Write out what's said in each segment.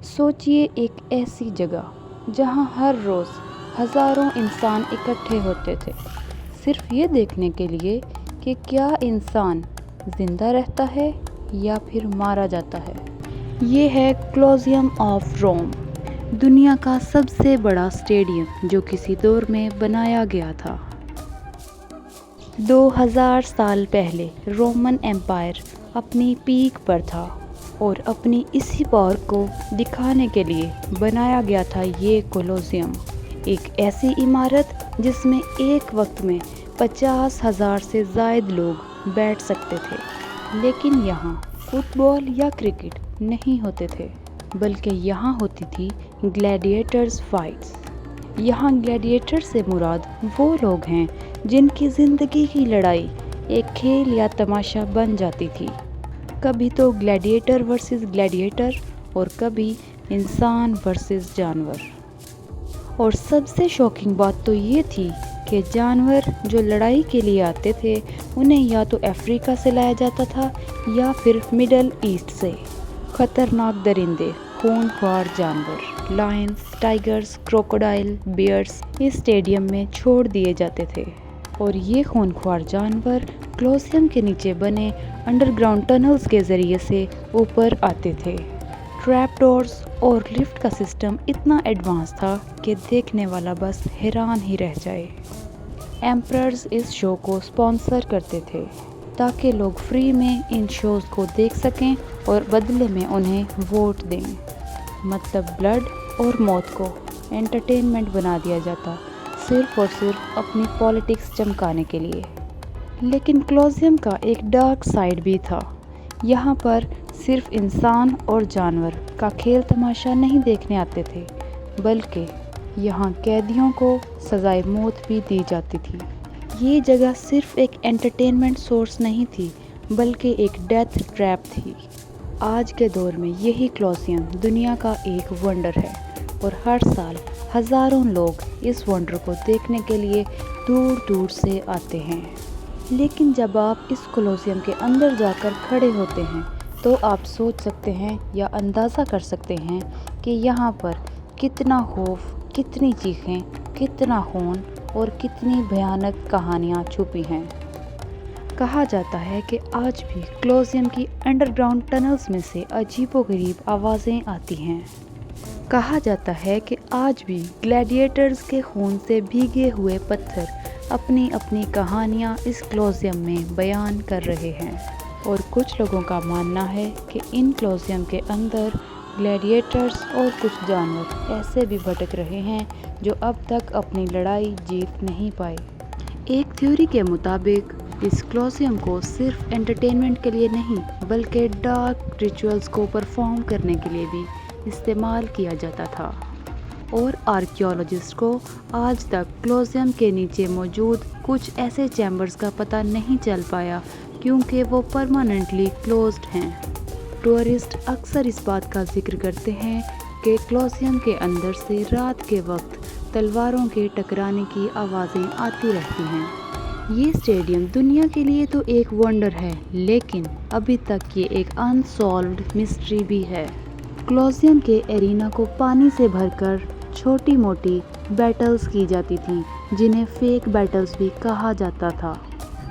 سوچئے ایک ایسی جگہ جہاں ہر روز ہزاروں انسان اکٹھے ہوتے تھے، صرف یہ دیکھنے کے لیے کہ کیا انسان زندہ رہتا ہے یا پھر مارا جاتا ہے۔ یہ ہے کولوسیوم آف روم، دنیا کا سب سے بڑا اسٹیڈیم جو کسی دور میں بنایا گیا تھا۔ 2000 سال پہلے رومن ایمپائر اپنی پیک پر تھا اور اپنی اسی پاور کو دکھانے کے لیے بنایا گیا تھا یہ کولوسیوم، ایک ایسی عمارت جس میں ایک وقت میں 50,000 سے زائد لوگ بیٹھ سکتے تھے۔ لیکن یہاں فٹ بال یا کرکٹ نہیں ہوتے تھے، بلکہ یہاں ہوتی تھی گلیڈیٹرز فائٹس۔ یہاں گلیڈیٹر سے مراد وہ لوگ ہیں جن کی زندگی کی لڑائی ایک کھیل یا تماشا بن جاتی تھی، کبھی تو گلیڈیٹر ورسز گلیڈیٹر اور کبھی انسان ورسز جانور۔ اور سب سے شاکنگ بات تو یہ تھی کہ جانور جو لڑائی کے لیے آتے تھے انہیں یا تو افریقہ سے لایا جاتا تھا یا پھر مڈل ایسٹ سے۔ خطرناک درندے، خونخوار جانور، لائنز، ٹائگرز، کروکوڈائل، بیئرز اس اسٹیڈیم میں چھوڑ دیے جاتے تھے، اور یہ خونخوار جانور کولوسیوم کے نیچے بنے انڈر گراؤنڈ ٹنلز کے ذریعے سے اوپر آتے تھے۔ ٹریپ ڈورز اور لفٹ کا سسٹم اتنا ایڈوانس تھا کہ دیکھنے والا بس حیران ہی رہ جائے۔ ایمپررز اس شو کو اسپانسر کرتے تھے تاکہ لوگ فری میں ان شوز کو دیکھ سکیں اور بدلے میں انہیں ووٹ دیں۔ مطلب بلڈ اور موت کو انٹرٹینمنٹ بنا دیا جاتا، صرف اور صرف اپنی پالیٹکس چمکانے کے لیے۔ لیکن کولوسیوم کا ایک ڈارک سائیڈ بھی تھا۔ یہاں پر صرف انسان اور جانور کا کھیل تماشا نہیں دیکھنے آتے تھے، بلکہ یہاں قیدیوں کو سزائے موت بھی دی جاتی تھی۔ یہ جگہ صرف ایک انٹرٹینمنٹ سورس نہیں تھی بلکہ ایک ڈیتھ ٹریپ تھی۔ آج کے دور میں یہی کولوسیوم دنیا کا ایک ونڈر ہے اور ہر سال ہزاروں لوگ اس ونڈر کو دیکھنے کے لیے دور دور سے آتے ہیں۔ لیکن جب آپ اس کولوسیوم کے اندر جا کر کھڑے ہوتے ہیں تو آپ سوچ سکتے ہیں یا اندازہ کر سکتے ہیں کہ یہاں پر کتنا خوف، کتنی چیخیں، کتنا خون اور کتنی بھیانک کہانیاں چھپی ہیں۔ کہا جاتا ہے کہ آج بھی کولوسیوم کی انڈر گراؤنڈ ٹنلز میں سے عجیب و غریب آوازیں آتی ہیں۔ کہا جاتا ہے کہ آج بھی گلیڈیٹرز کے خون سے بھیگے ہوئے پتھر اپنی اپنی کہانیاں اس کولوسیوم میں بیان کر رہے ہیں، اور کچھ لوگوں کا ماننا ہے کہ ان کولوسیوم کے اندر گلیڈیٹرز اور کچھ جانور ایسے بھی بھٹک رہے ہیں جو اب تک اپنی لڑائی جیت نہیں پائے۔ ایک تھیوری کے مطابق اس کولوسیوم کو صرف انٹرٹینمنٹ کے لیے نہیں بلکہ ڈارک ریچولز کو پرفارم کرنے کے لیے بھی استعمال کیا جاتا تھا، اور آرکیالوجسٹ کو آج تک کولوسیوم کے نیچے موجود کچھ ایسے چیمبرز کا پتہ نہیں چل پایا کیونکہ وہ پرماننٹلی کلوزڈ ہیں۔ ٹورسٹ اکثر اس بات کا ذکر کرتے ہیں کہ کولوسیوم کے اندر سے رات کے وقت تلواروں کے ٹکرانے کی آوازیں آتی رہتی ہیں۔ یہ اسٹیڈیم دنیا کے لیے تو ایک ونڈر ہے، لیکن ابھی تک یہ ایک انسالوڈ مسٹری بھی ہے۔ کولوسیوم کے ایرینا کو پانی سے بھر کر چھوٹی موٹی بیٹلز کی جاتی تھیں جنہیں فیک بیٹلز بھی کہا جاتا تھا،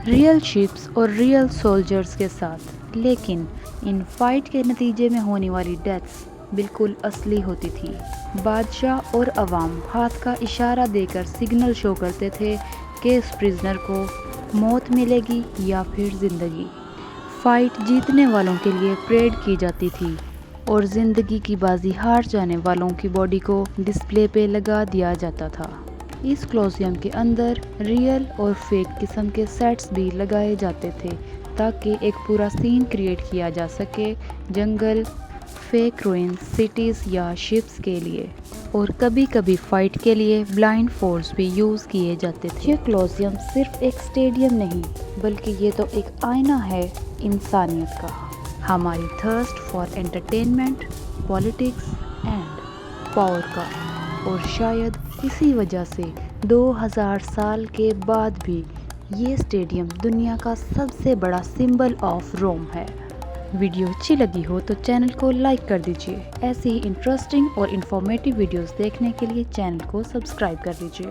ریئل شپس اور ریئل سولجرز کے ساتھ، لیکن ان فائٹ کے نتیجے میں ہونے والی ڈیتھس بالکل اصلی ہوتی تھی۔ بادشاہ اور عوام ہاتھ کا اشارہ دے کر سگنل شو کرتے تھے کہ اس پرزنر کو موت ملے گی یا پھر زندگی۔ فائٹ جیتنے والوں کے لیے پریڈ کی جاتی تھی اور زندگی کی بازی ہار جانے والوں کی باڈی کو ڈسپلے پہ لگا دیا جاتا تھا۔ اس کولوسیوم کے اندر ریئل اور فیک قسم کے سیٹس بھی لگائے جاتے تھے تاکہ ایک پورا سین کریٹ کیا جا سکے جنگل، فیک روئنز، سٹیز یا شپس کے لیے، اور کبھی کبھی فائٹ کے لیے بلائنڈ فورس بھی یوز کیے جاتے تھے۔ یہ کولوسیوم صرف ایک اسٹیڈیم نہیں بلکہ یہ تو ایک آئینہ ہے انسانیت کا، ہماری thirst for entertainment, politics and power کا، اور شاید اسی وجہ سے 2000 سال کے بعد بھی یہ اسٹیڈیم دنیا کا سب سے بڑا سمبل آف روم ہے۔ ویڈیو اچھی لگی ہو تو چینل کو لائک کر دیجیے۔ ایسی ہی انٹرسٹنگ اور انفارمیٹیو ویڈیوز دیکھنے کے لیے چینل کو سبسکرائب کر لیجیے۔